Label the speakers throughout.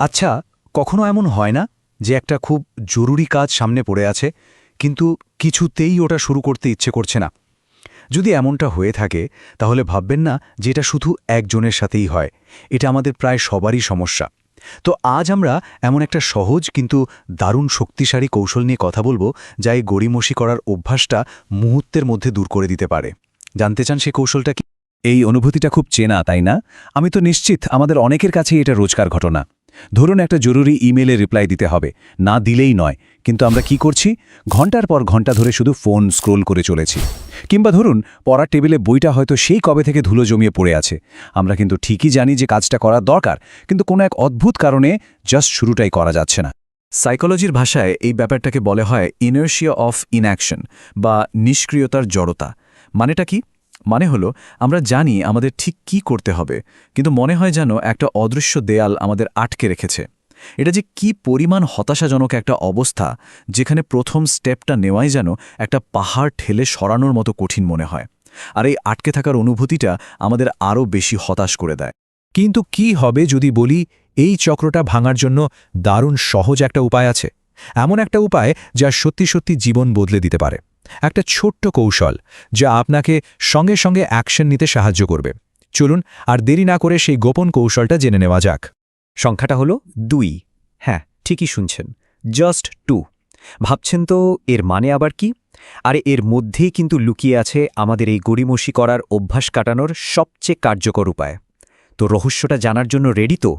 Speaker 1: আচ্ছা, কখনো এমন হয় না যে একটা খুব জরুরি কাজ সামনে পড়ে আছে, কিন্তু কিছুতেই ওটা শুরু করতে ইচ্ছে করছে না? যদি এমনটা হয়ে থাকে, তাহলে ভাববেন না যে এটা শুধু একজনের সাথেই হয়। এটা আমাদের প্রায় সবারই সমস্যা। তো আজ আমরা এমন একটা সহজ কিন্তু দারুণ শক্তিশালী কৌশল নিয়ে কথা বলবো, যা এই গড়িমসি করার অভ্যাসটা মুহূর্তের মধ্যে দূর করে দিতে পারে। জানতে চান সেই কৌশলটা কি?
Speaker 2: এই অনুভূতিটা খুব চেনা, তাই না? আমি তো নিশ্চিত আমাদের অনেকের কাছেই এটা রোজকার ঘটনা। ধরুন একটা জরুরি ইমেলে রিপ্লাই দিতে হবে, না দিলেই নয়, কিন্তু আমরা কি করছি? ঘন্টার পর ঘন্টা ধরে শুধু ফোন স্ক্রোল করে চলেছি। কিংবা ধরুন পড়ার টেবিলে বইটা হয়তো সেই কবে থেকে ধুলো জমিয়ে পড়ে আছে। আমরা কিন্তু ঠিকই জানি যে কাজটা করা দরকার, কিন্তু কোনো এক অদ্ভুত কারণে জাস্ট শুরুটাই করা যাচ্ছে না।
Speaker 1: সাইকোলজির ভাষায় এই ব্যাপারটাকে বলে হয় ইনার্শিয়া অফ ইনঅ্যাকশন বা নিষ্ক্রিয়তার জড়তা। মানেটা কি? মানে হলো আমরা জানি আমাদের ঠিক কি করতে হবে, কিন্তু মনে হয় যেন একটা অদৃশ্য দেয়াল আমাদের আটকে রেখেছে। এটা যে কি পরিমাণ হতাশাজনক একটা অবস্থা, যেখানে প্রথম স্টেপটা নেওয়াই যেন একটা পাহাড় ঠেলে সরানোর মতো কঠিন মনে হয়। আর এই আটকে থাকার অনুভূতিটা আমাদের আরও বেশি হতাশ করে দেয়।
Speaker 3: কিন্তু কি হবে যদি বলি এই চক্রটা ভাঙার জন্য দারুণ সহজ একটা উপায় আছে? এমন একটা উপায় যা সত্যি সত্যি জীবন বদলে দিতে পারে। একটা ছোট্ট কৌশল যা আপনাকে সঙ্গে সঙ্গে অ্যাকশন নিতে সাহায্য করবে। চলুন আর দেরি না করে সেই গোপন কৌশলটা জেনে নেওয়া যাক।
Speaker 4: সংখ্যাটা হলো 2। হ্যাঁ, ঠিকই শুনছেন, জাস্ট 2। ভাবছেন তো এর মানে আবার কি? আরে এর মধ্যেই কিন্তু লুকিয়ে আছে আমাদের এই গড়িমসি করার অভ্যাস কাটানোর সবচেয়ে কার্যকর উপায়। তো রহস্যটা জানার জন্য রেডি তো?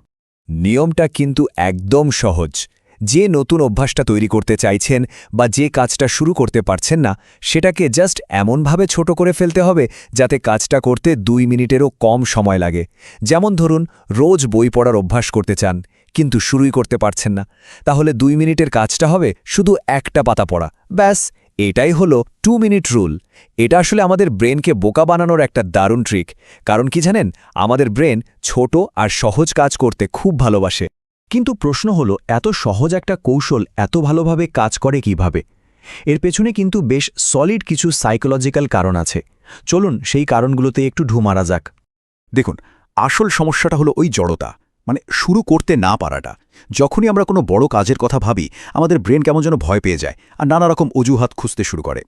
Speaker 2: নিয়মটা কিন্তু একদম সহজ। যে নতুন অভ্যাসটা তৈরি করতে চাইছেন বা যে কাজটা শুরু করতে পারছেন না, সেটাকে জাস্ট এমনভাবে ছোট করে ফেলতে হবে যাতে কাজটা করতে 2 মিনিটেরও কম সময় লাগে। যেমন ধরুন রোজ বই পড়ার অভ্যাস করতে চান, কিন্তু শুরুই করতে পারছেন না, তাহলে 2 মিনিটের কাজটা হবে শুধু একটা পাতা পড়া। ব্যাস, এটাই হলো 2 মিনিট রুল। এটা আসলে আমাদের ব্রেনকে বোকা বানানোর একটা দারুণ ট্রিক। কারণ কি জানেন, আমাদের ব্রেন ছোট আর সহজ কাজ করতে খুব ভালোবাসে।
Speaker 1: কিন্তু প্রশ্ন হলো, এত সহজ একটা কৌশল এত ভালোভাবে কাজ করে কিভাবে? এর পেছনে কিন্তু বেশ সলিড কিছু সাইকোলজিক্যাল কারণ আছে। চলুন সেই কারণগুলোতে একটু ঢু মারা যাক।
Speaker 5: দেখুন, আসল সমস্যাটা হলো ওই জড়তা, মানে শুরু করতে না পারাটা। যখনই আমরা কোনো বড় কাজের কথা ভাবি, আমাদের ব্রেন কেমন যেন ভয় পেয়ে যায় আর নানা রকম অজুহাত খুঁজতে শুরু করে।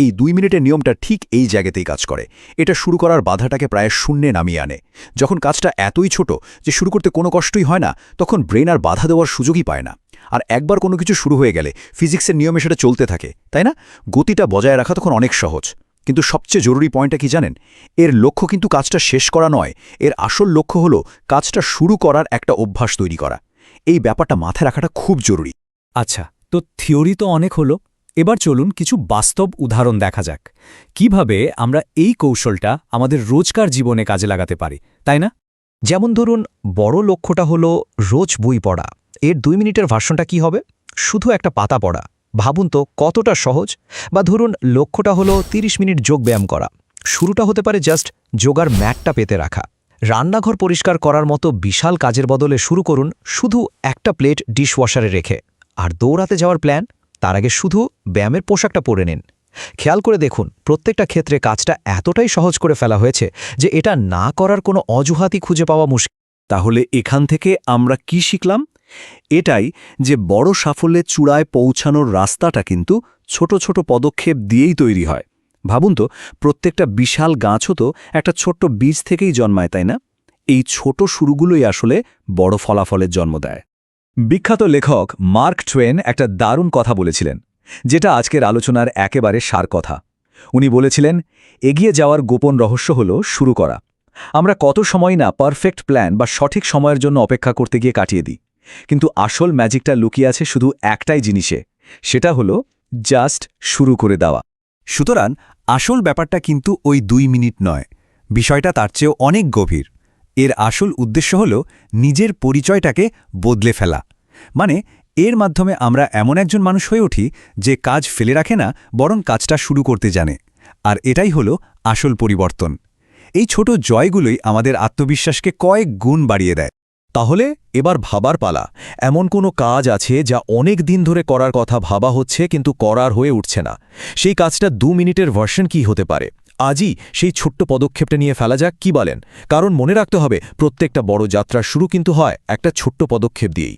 Speaker 5: এই 2 মিনিটের নিয়মটা ঠিক এই জায়গাতেই কাজ করে। এটা শুরু করার বাধাটাকে প্রায় শূন্যে নামিয়ে আনে। যখন কাজটা এতই ছোট যে শুরু করতে কোনো কষ্টই হয় না, তখন ব্রেন আর বাধা দেওয়ার সুযোগই পায় না। আর একবার কোনো কিছু শুরু হয়ে গেলে ফিজিক্সের নিয়মে সেটা চলতে থাকে, তাই না? গতিটা বজায় রাখা তখন অনেক সহজ। কিন্তু সবচেয়ে জরুরি পয়েন্টটা কি জানেন? এর লক্ষ্য কিন্তু কাজটা শেষ করা নয়, এর আসল লক্ষ্য হলো কাজটা শুরু করার একটা অভ্যাস তৈরি করা। এই ব্যাপারটা মাথায় রাখাটা খুব জরুরি।
Speaker 3: আচ্ছা, তো থিওরি তো অনেক হলো, এবার চলুন কিছু বাস্তব উদাহরণ দেখা যাক। কিভাবে আমরা এই কৌশলটা আমাদের রোজকার জীবনে কাজে লাগাতে পারি, তাই না?
Speaker 4: যেমন ধরুন বড় লক্ষ্যটা হলো রোজ বই পড়া। এর 2 মিনিটের ভার্সনটা কি হবে? শুধু একটা পাতা পড়া। ভাবুন তো কতটা সহজ। বা ধরুন লক্ষ্যটা হলো 30 মিনিট যোগব্যায়াম করা। শুরুটা হতে পারে জাস্ট যোগার ম্যাটটা পেতে রাখা। রান্নাঘর পরিষ্কার করার মতো বিশাল কাজের বদলে শুরু করুন শুধু একটা প্লেট ডিশওয়াশারে রেখে। আর দৌড়াতে যাওয়ার প্ল্যান, তার আগে শুধু ব্যায়ামের পোশাকটা পরে নিন। খেয়াল করে দেখুন প্রত্যেকটা ক্ষেত্রে কাজটা এতটাই সহজ করে ফেলা হয়েছে যে এটা না করার কোনো অজুহাতই খুঁজে পাওয়া মুশকিল।
Speaker 2: তাহলে এখান থেকে আমরা কি শিখলাম? এটাই যে বড় সাফল্যের চূড়ায় পৌঁছানোর রাস্তাটা কিন্তু ছোট ছোট পদক্ষেপ দিয়েই তৈরি হয়। ভাবুন তো, প্রত্যেকটা বিশাল গাছও তো একটা ছোট্ট বীজ থেকেই জন্মায়, তাই না? এই ছোট শুরুগুলোই আসলে বড় ফলাফলের জন্ম দেয়। বিখ্যাত লেখক মার্ক টুয়েন একটা দারুণ কথা বলেছিলেন, যেটা আজকের আলোচনার একেবারে সার কথা। উনি বলেছিলেন, এগিয়ে যাওয়ার গোপন রহস্য হল শুরু করা। আমরা কত সময় না পারফেক্ট প্ল্যান বা সঠিক সময়ের জন্য অপেক্ষা করতে গিয়ে কাটিয়ে দিই, কিন্তু আসল ম্যাজিকটা লুকিয়ে আছে শুধু একটাই জিনিসে, সেটা হলো জাস্ট শুরু করে দেওয়া। সুতরাং আসল ব্যাপারটা কিন্তু ওই 2 মিনিট নয়, বিষয়টা তার চেয়েও অনেক গভীর। এর আসল উদ্দেশ্য হল নিজের পরিচয়টাকে বদলে ফেলা। মানে এর মাধ্যমে আমরা এমন একজন মানুষ হয়ে উঠি যে কাজ ফেলে রাখে না, বরং কাজটা শুরু করতে জানে। আর এটাই হলো আসল পরিবর্তন। এই ছোট জয়গুলোই আমাদের আত্মবিশ্বাসকে কয়েক গুণ বাড়িয়ে দেয়।
Speaker 3: তাহলে এবার ভাবার পালা। এমন কোনো কাজ আছে যা অনেক দিন ধরে করার কথা ভাবা হচ্ছে কিন্তু করার হয়ে উঠছে না। সেই কাজটা 2 মিনিটের ভার্সন কি হতে পারে? আজই সেই ছোট্ট পদক্ষেপটা নিয়ে ফেলা যাক, কি বলেন? কারণ মনে রাখতে হবে প্রত্যেকটা বড় যাত্রার শুরু কিন্তু হয় একটা ছোট্ট পদক্ষেপ দিয়েই।